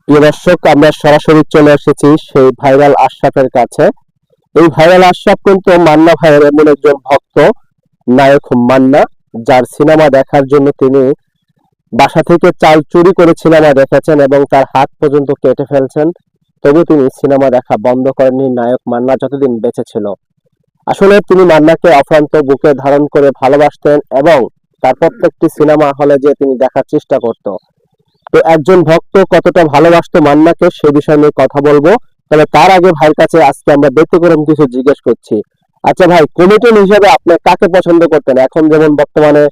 প্রিয় দর্শক, আমরা সরাসরি চলে এসেছি সেই ভাইরাল আশরাফের কাছে। এই ভাইরাল আশরাফ কিন্তু মান্না ভাইয়ের এমন একজন ভক্ত, নায়ক মান্না, যার সিনেমা দেখার জন্য তিনি বাসা থেকে চাল চুরি করে সিনেমা দেখেছেন এবং তার হাত পর্যন্ত কেটে ফেলছেন। তবু তিনি সিনেমা দেখা বন্ধ করেননি নায়ক মান্না যতদিন বেঁচে ছিল। আসলে তিনি মান্নাকে অফ্রান্ত বুকে ধারণ করে ভালোবাসতেন এবং তার প্রত্যেকটি সিনেমা হলে যে তিনি দেখার চেষ্টা করত। তো একজন ভক্ত কতটা ভালোবাসতো মান্নাকে সে বিষয় নিয়ে কথা বলবো। তবে তার আগে ভাইয়ের কাছে আজকে আমরা ব্যক্তিক্রম কিছু জিজ্ঞেস করছি। আচ্ছা ভাই, কমেডিয়ান হিসেবে আপনি কাকে পছন্দ করতেন? এখন যেমন বর্তমানে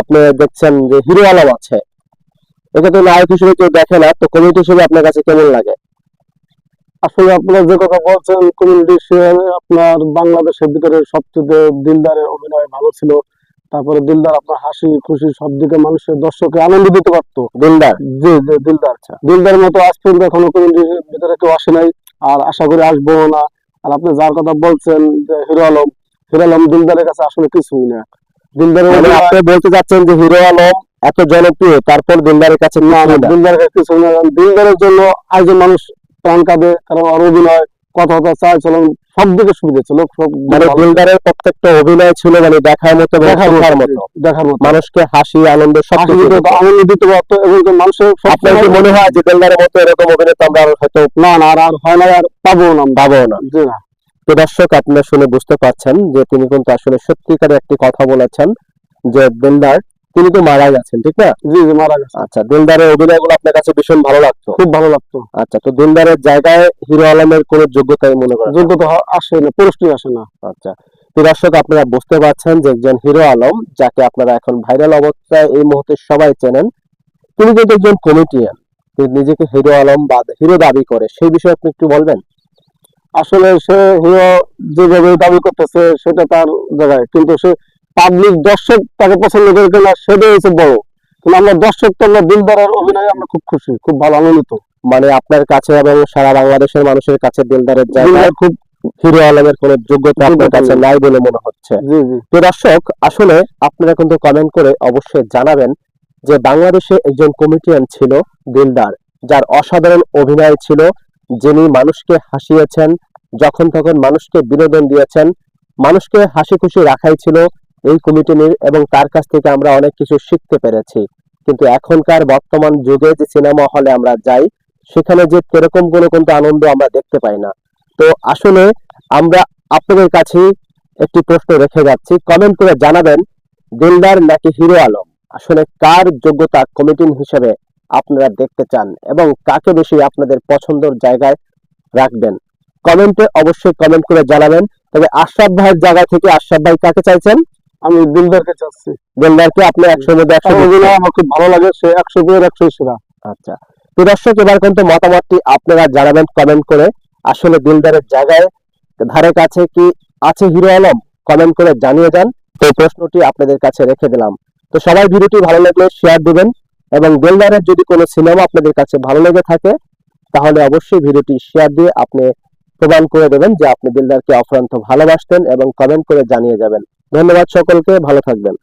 আপনি দেখছেন যে হিরো আলম আছে, একে তো নায়ক হিসেবে কেউ দেখে না, তো কমেডি হিসেবে আপনার কাছে কেমন লাগে? আসলে আপনারা যে কথা বলছেন কমিউনিটি হিসেবে আপনার বাংলাদেশের ভিতরে সবচেয়ে দিলদারের অভিনয় ভালো ছিল। তারপরে দিলদার আপনার হাসি খুশি সব দিকে মানুষের দর্শককে আনন্দ দিতে পারতো। দিলদার? জি জি, দিলদার। দিলদারের মতো আজ পর্যন্ত এখনো কমিউনিটির ভিতরে কেউ আসে নাই, আর আশা করি আসবো না। আর আপনি যার কথা বলছেন যে হিরো আলম, হিরো আলম দিলদারের কাছে আসলে কিছুই না। দিলদারের মানে আপনি বলতে চাচ্ছেন যে হিরো আলম এত জনপ্রিয়, তারপর দিলদারের কাছে না না, দিলদারের কাছে কিছু না। দিলদারের জন্য আরেকজন মানুষ প্রাণ কাঁদে, কারণ আর অভিনয় কথা চাল চলন সব দিকে সুবিধা ছিল। মানে দিলদারের প্রত্যেকটা অভিনয় ছিল মানে দেখার মতো, দেখার মতো, মানুষকে হাসি আনন্দ সবকিছু আনন্দ দিতে পারতো। এবং মানুষের আপনার কি মনে হয় যে দিলদারের মতো এরকম অভিনেতা আমরা হয়তো না না আর হয় না, আর পাবো না। জি না। তো দর্শক, আপনারা শুনে বুঝতে পারছেন যে তিনি কিন্তু আসলে সত্যিকারের একটি কথা বলেছেন যে দিলদার তিনি তো মারা গেছেন, ঠিক না? জি জি, মারা গেছে। আচ্ছা, দিলদারের অভিনয়গুলো আপনার কাছে ভীষণ ভালো লাগতো? খুব ভালো লাগতো। আচ্ছা, তো দিলদারের জায়গায় হিরো আলমের কোন যোগ্যতাই মনে করেন? যোগ্যতা আসে না, পুরস্কার আসে না। আচ্ছা, তো দর্শক আপনারা বুঝতে পারছেন যে একজন হিরো আলম, যাকে আপনারা এখন ভাইরাল অবস্থায় এই মুহূর্তে সবাই চেনেন, তিনি কিন্তু একজন কমেডিয়ান। তিনি নিজেকে হিরো আলম বা হিরো দাবি করে, সেই বিষয়ে আপনি একটু বলবেন? আসলে সে হিরো যেভাবে দাবি করতেছে সেটা তার জায়গায়, কিন্তু সে পাবলিক দর্শক তাকে পছন্দ করে কিনা সেটাই হচ্ছে বড়। কিন্তু আমরা দর্শক তো আমরা দিলদারের অভিনয়ে আমরা খুব খুশি, খুব ভালো আনন্দিত। মানে আপনার কাছে এবং সারা বাংলাদেশের মানুষের কাছে দিলদারের জায়গায় খুব হিরো আলমের কোন যোগ্যতা আপনার কাছে নাই বলে মনে হচ্ছে। জি জি। তো দর্শক, আসলে আপনারা কিন্তু কমেন্ট করে অবশ্যই জানাবেন যে বাংলাদেশে একজন কমেডিয়ান ছিল দিলদার, যার অসাধারণ অভিনয় ছিল, যিনি মানুষকে হাসিয়েছেন, যখন তখন মানুষকে বিনোদন দিয়েছেন, মানুষকে হাসি খুশি রাখাই ছিল এই কমেডিয়ানের, এবং তার কাছ থেকে আমরা অনেক কিছু শিখতে পেরেছি। কিন্তু এখনকার বর্তমান যুগে যে সিনেমা হলে আমরা যাই, সেখানে যে কিরকম কোনো কিন্তু আনন্দ আমরা দেখতে পাই না। তো আসলে আমরা আপনাদের কাছে একটি প্রশ্ন রেখে যাচ্ছি, কমেন্ট করে জানাবেন দিলদার নাকি হিরো আলম, আসলে কার যোগ্যতা কমেডিয়ান হিসেবে আপনারা দেখতে চান এবং কাকে বেশি আপনাদের পছন্দের জায়গায় রাখবেন। কমেন্টে অবশ্যই কমেন্ট করে জানাবেন। তবে আশরাফ ভাইয়ের জায়গা থেকে আশরাফ ভাই কাকে চাইছেন? আমি দিলদারকে চাচ্ছি। দিলদারকে আপনি 100-এর মধ্যে 100 অভিনয় আমার খুব ভালো লাগে, সে 100-এর 100 সেরা। আচ্ছা, তো দর্শক এবার কিন্তু মতামতটি আপনারা জানাবেন কমেন্ট করে। আসলে দিলদারের জায়গায় ধারে কাছে কি আছে হিরো আলম? কমেন্ট করে জানিয়ে যান। তো প্রশ্নটি আপনাদের কাছে রেখে দিলাম। তো সবাই ভিডিওটি ভালো লাগলে শেয়ার দিবেন, এবং দিলদারের যদি কোনো সিনেমা আপনাদের কাছে ভালো লেগে থাকে তাহলে অবশ্যই ভিডিওটি শেয়ার দিয়ে আপনি প্রমাণ করে দেবেন যে আপনি দিলদারকে অফুরন্ত ভালোবাসতেন, এবং কমেন্ট করে জানিয়ে যাবেন। ধন্যবাদ সকলকে, ভালো থাকবেন।